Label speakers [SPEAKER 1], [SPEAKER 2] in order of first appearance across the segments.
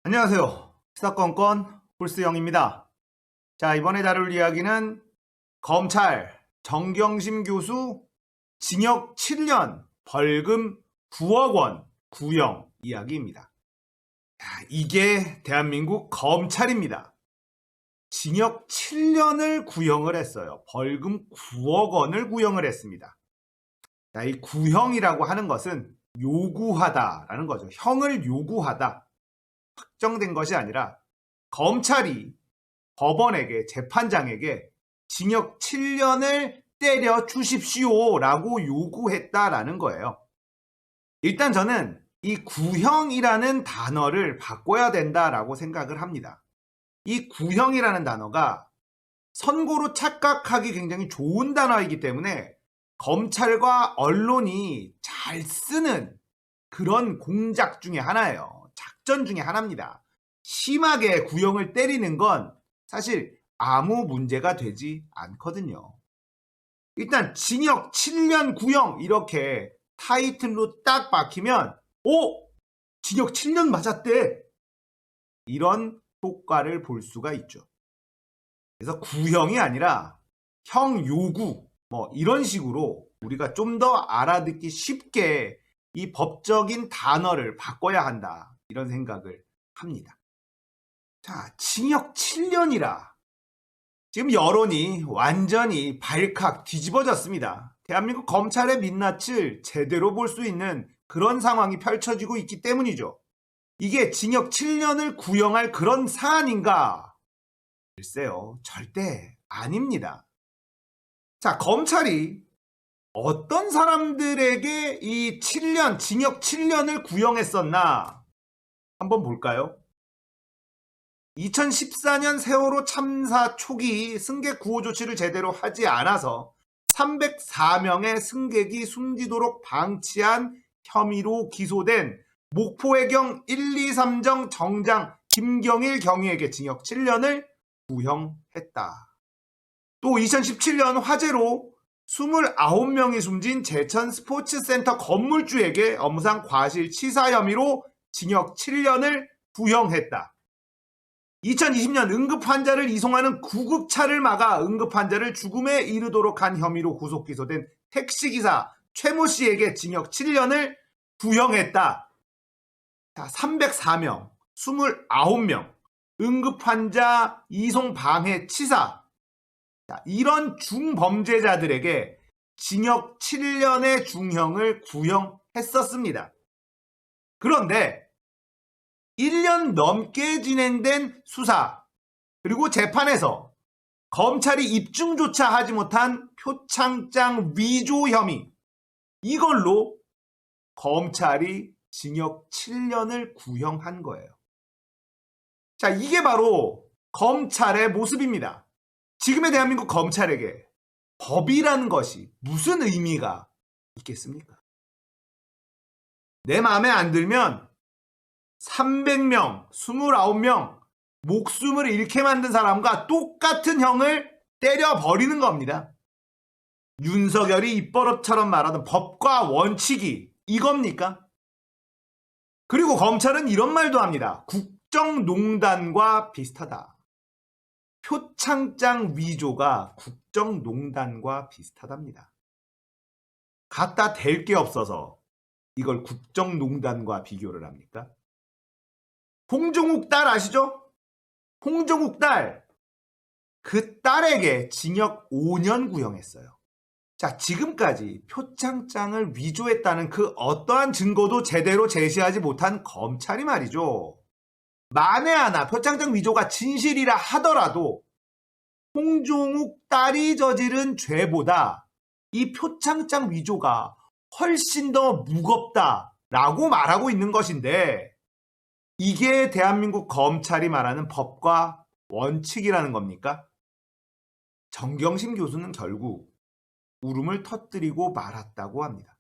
[SPEAKER 1] 안녕하세요. 사건건 홀스영입니다. 자, 이번에 다룰 이야기는 검찰 정경심 교수 징역 7년 벌금 9억 원 구형 이야기입니다. 자, 이게 대한민국 검찰입니다. 징역 7년을 구형을 했어요. 벌금 9억 원을 구형을 했습니다. 자, 이 구형이라고 하는 것은 요구하다라는 거죠. 형을 요구하다. 확정된 것이 아니라 검찰이 법원에게 재판장에게 징역 7년을 때려 주십시오라고 요구했다라는 거예요. 일단 저는 이 구형이라는 단어를 바꿔야 된다라고 생각을 합니다. 이 구형이라는 단어가 선고로 착각하기 굉장히 좋은 단어이기 때문에 검찰과 언론이 잘 쓰는 그런 공작 중에 하나예요. 작전 중에 하나입니다. 심하게 구형을 때리는 건 사실 아무 문제가 되지 않거든요. 일단 징역 7년 구형 이렇게 타이틀로 딱 박히면 징역 7년 맞았대. 이런 효과를 볼 수가 있죠. 그래서 구형이 아니라 형 요구 뭐 이런 식으로 우리가 좀 더 알아듣기 쉽게 이 법적인 단어를 바꿔야 한다. 이런 생각을 합니다. 자, 징역 7년이라. 지금 여론이 완전히 발칵 뒤집어졌습니다. 대한민국 검찰의 민낯을 제대로 볼 수 있는 그런 상황이 펼쳐지고 있기 때문이죠. 이게 징역 7년을 구형할 그런 사안인가? 글쎄요, 절대 아닙니다. 자, 검찰이 어떤 사람들에게 이 7년, 징역 7년을 구형했었나? 한번 볼까요? 2014년 세월호 참사 초기 승객 구호 조치를 제대로 하지 않아서 304명의 승객이 숨지도록 방치한 혐의로 기소된 목포해경 123정 정장 김경일 경위에게 징역 7년을 구형했다. 또 2017년 화재로 29명이 숨진 제천 스포츠센터 건물주에게 업무상 과실치사 혐의로 징역 7년을 구형했다. 2020년 응급환자를 이송하는 구급차를 막아 응급환자를 죽음에 이르도록 한 혐의로 구속 기소된 택시기사 최모 씨에게 징역 7년을 구형했다. 자, 304명, 29명, 응급환자 이송 방해 치사. 자, 이런 중범죄자들에게 징역 7년의 중형을 구형했었습니다. 그런데 1년 넘게 진행된 수사 그리고 재판에서 검찰이 입증조차 하지 못한 표창장 위조 혐의, 이걸로 검찰이 징역 7년을 구형한 거예요. 자, 이게 바로 검찰의 모습입니다. 지금의 대한민국 검찰에게 법이라는 것이 무슨 의미가 있겠습니까? 내 마음에 안 들면 300명, 29명 목숨을 잃게 만든 사람과 똑같은 형을 때려버리는 겁니다. 윤석열이 입버릇처럼 말하던 법과 원칙이 이겁니까? 그리고 검찰은 이런 말도 합니다. 국정농단과 비슷하다. 표창장 위조가 국정농단과 비슷하답니다. 갖다 댈 게 없어서 이걸 국정농단과 비교를 합니까? 홍종욱 딸 아시죠? 홍종욱 딸. 그 딸에게 징역 5년 구형했어요. 자, 지금까지 표창장을 위조했다는 그 어떠한 증거도 제대로 제시하지 못한 검찰이 말이죠. 만에 하나 표창장 위조가 진실이라 하더라도 홍종욱 딸이 저지른 죄보다 이 표창장 위조가 훨씬 더 무겁다라고 말하고 있는 것인데, 이게 대한민국 검찰이 말하는 법과 원칙이라는 겁니까? 정경심 교수는 결국 울음을 터뜨리고 말았다고 합니다.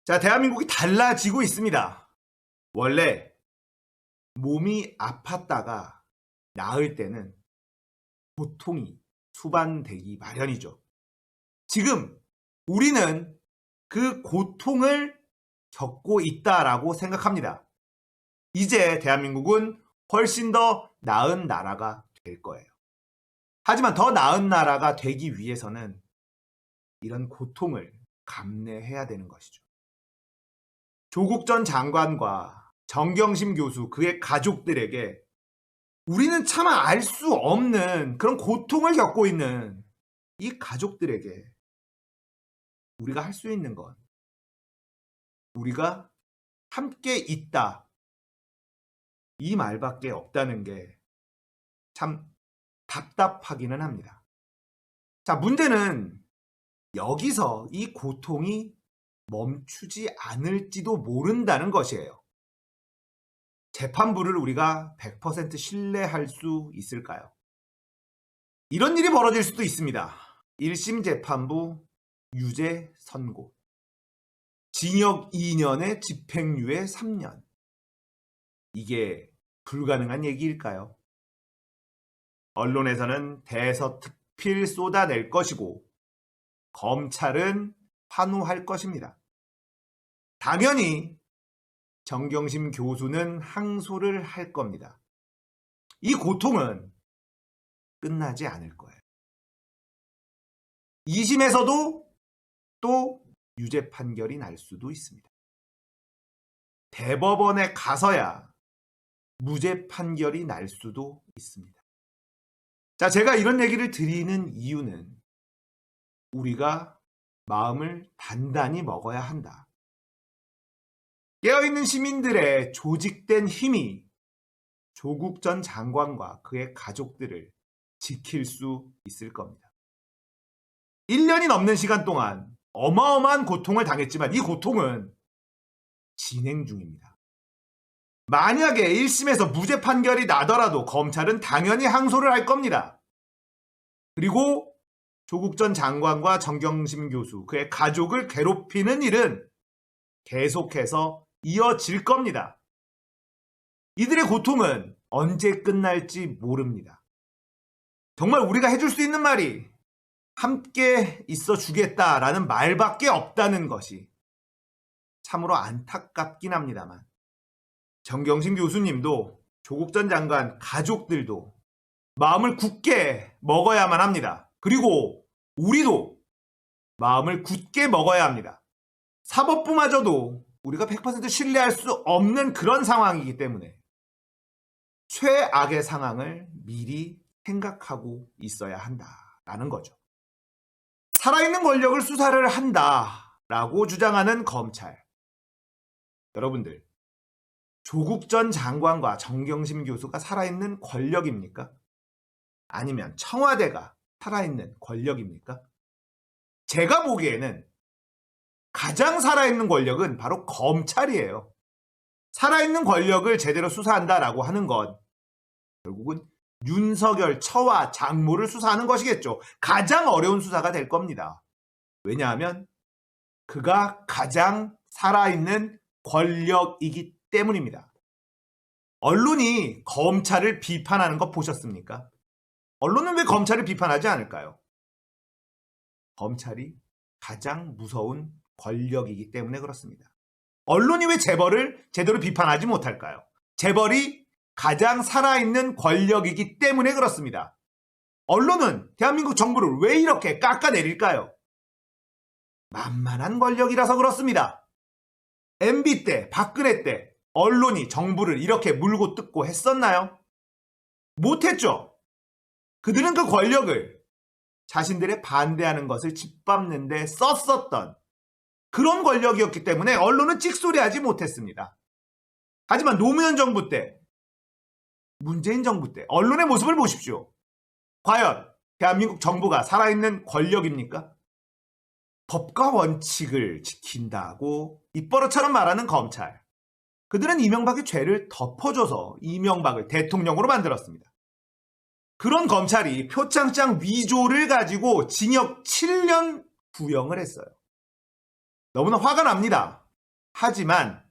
[SPEAKER 1] 자, 대한민국이 달라지고 있습니다. 원래 몸이 아팠다가 나을 때는 고통이 수반되기 마련이죠. 지금 우리는 그 고통을 겪고 있다라고 생각합니다. 이제 대한민국은 훨씬 더 나은 나라가 될 거예요. 하지만 더 나은 나라가 되기 위해서는 이런 고통을 감내해야 되는 것이죠. 조국 전 장관과 정경심 교수 그의 가족들에게 우리는 차마 알 수 없는 그런 고통을 겪고 있는 이 가족들에게 우리가 할 수 있는 건 우리가 함께 있다. 이 말밖에 없다는 게 참 답답하기는 합니다. 자, 문제는 여기서 이 고통이 멈추지 않을지도 모른다는 것이에요. 재판부를 우리가 100% 신뢰할 수 있을까요? 이런 일이 벌어질 수도 있습니다. 1심 재판부 유죄 선고. 징역 2년에 집행유예 3년. 이게 불가능한 얘기일까요? 언론에서는 대서특필 쏟아낼 것이고 검찰은 환호할 것입니다. 당연히 정경심 교수는 항소를 할 겁니다. 이 고통은 끝나지 않을 거예요. 2심에서도 또 유죄 판결이 날 수도 있습니다. 대법원에 가서야 무죄 판결이 날 수도 있습니다. 자, 제가 이런 얘기를 드리는 이유는 우리가 마음을 단단히 먹어야 한다. 깨어있는 시민들의 조직된 힘이 조국 전 장관과 그의 가족들을 지킬 수 있을 겁니다. 1년이 넘는 시간 동안 어마어마한 고통을 당했지만 이 고통은 진행 중입니다. 만약에 1심에서 무죄 판결이 나더라도 검찰은 당연히 항소를 할 겁니다. 그리고 조국 전 장관과 정경심 교수, 그의 가족을 괴롭히는 일은 계속해서 이어질 겁니다. 이들의 고통은 언제 끝날지 모릅니다. 정말 우리가 해줄 수 있는 말이 함께 있어 주겠다라는 말밖에 없다는 것이 참으로 안타깝긴 합니다만 정경심 교수님도 조국 전 장관 가족들도 마음을 굳게 먹어야만 합니다. 그리고 우리도 마음을 굳게 먹어야 합니다. 사법부마저도 우리가 100% 신뢰할 수 없는 그런 상황이기 때문에 최악의 상황을 미리 생각하고 있어야 한다라는 거죠. 살아있는 권력을 수사를 한다라고 주장하는 검찰. 여러분들, 조국 전 장관과 정경심 교수가 살아있는 권력입니까? 아니면 청와대가 살아있는 권력입니까? 제가 보기에는 가장 살아있는 권력은 바로 검찰이에요. 살아있는 권력을 제대로 수사한다라고 하는 건 결국은 윤석열 처와 장모를 수사하는 것이겠죠. 가장 어려운 수사가 될 겁니다. 왜냐하면 그가 가장 살아있는 권력이기 때문입니다. 언론이 검찰을 비판하는 거 보셨습니까? 언론은 왜 검찰을 비판하지 않을까요? 검찰이 가장 무서운 권력이기 때문에 그렇습니다. 언론이 왜 재벌을 제대로 비판하지 못할까요? 재벌이 가장 살아있는 권력이기 때문에 그렇습니다. 언론은 대한민국 정부를 왜 이렇게 깎아내릴까요? 만만한 권력이라서 그렇습니다. MB 때, 박근혜 때 언론이 정부를 이렇게 물고 뜯고 했었나요? 못했죠. 그들은 그 권력을 자신들의 반대하는 것을 짓밟는 데 썼었던 그런 권력이었기 때문에 언론은 찍소리하지 못했습니다. 하지만 노무현 정부 때, 문재인 정부 때 언론의 모습을 보십시오. 과연 대한민국 정부가 살아있는 권력입니까? 법과 원칙을 지킨다고 입버릇처럼 말하는 검찰. 그들은 이명박의 죄를 덮어줘서 이명박을 대통령으로 만들었습니다. 그런 검찰이 표창장 위조를 가지고 징역 7년 구형을 했어요. 너무나 화가 납니다. 하지만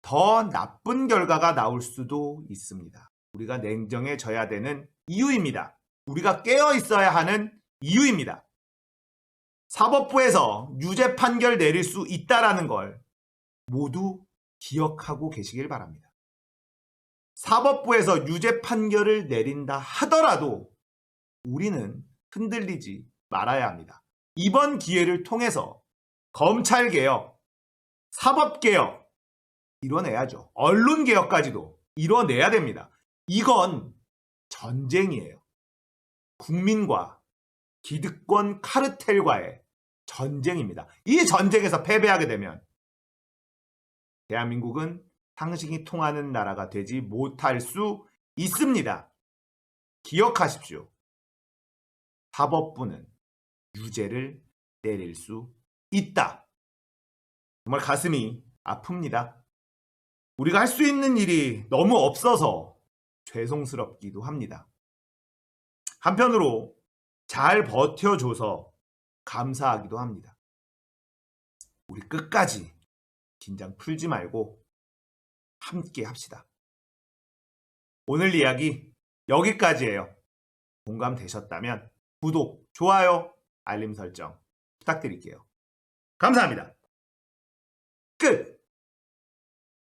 [SPEAKER 1] 더 나쁜 결과가 나올 수도 있습니다. 우리가 냉정해져야 되는 이유입니다. 우리가 깨어 있어야 하는 이유입니다. 사법부에서 유죄 판결 내릴 수 있다라는 걸 모두 기억하고 계시길 바랍니다. 사법부에서 유죄 판결을 내린다 하더라도 우리는 흔들리지 말아야 합니다. 이번 기회를 통해서 검찰개혁, 사법개혁 이뤄내야죠. 언론개혁까지도 이뤄내야 됩니다. 이건 전쟁이에요. 국민과 기득권 카르텔과의 전쟁입니다. 이 전쟁에서 패배하게 되면 대한민국은 상식이 통하는 나라가 되지 못할 수 있습니다. 기억하십시오. 사법부는 유죄를 내릴 수 있다. 정말 가슴이 아픕니다. 우리가 할 수 있는 일이 너무 없어서 죄송스럽기도 합니다. 한편으로 잘 버텨줘서 감사하기도 합니다. 우리 끝까지 긴장 풀지 말고 함께 합시다. 오늘 이야기 여기까지예요. 공감되셨다면 구독, 좋아요, 알림 설정 부탁드릴게요. 감사합니다. 끝!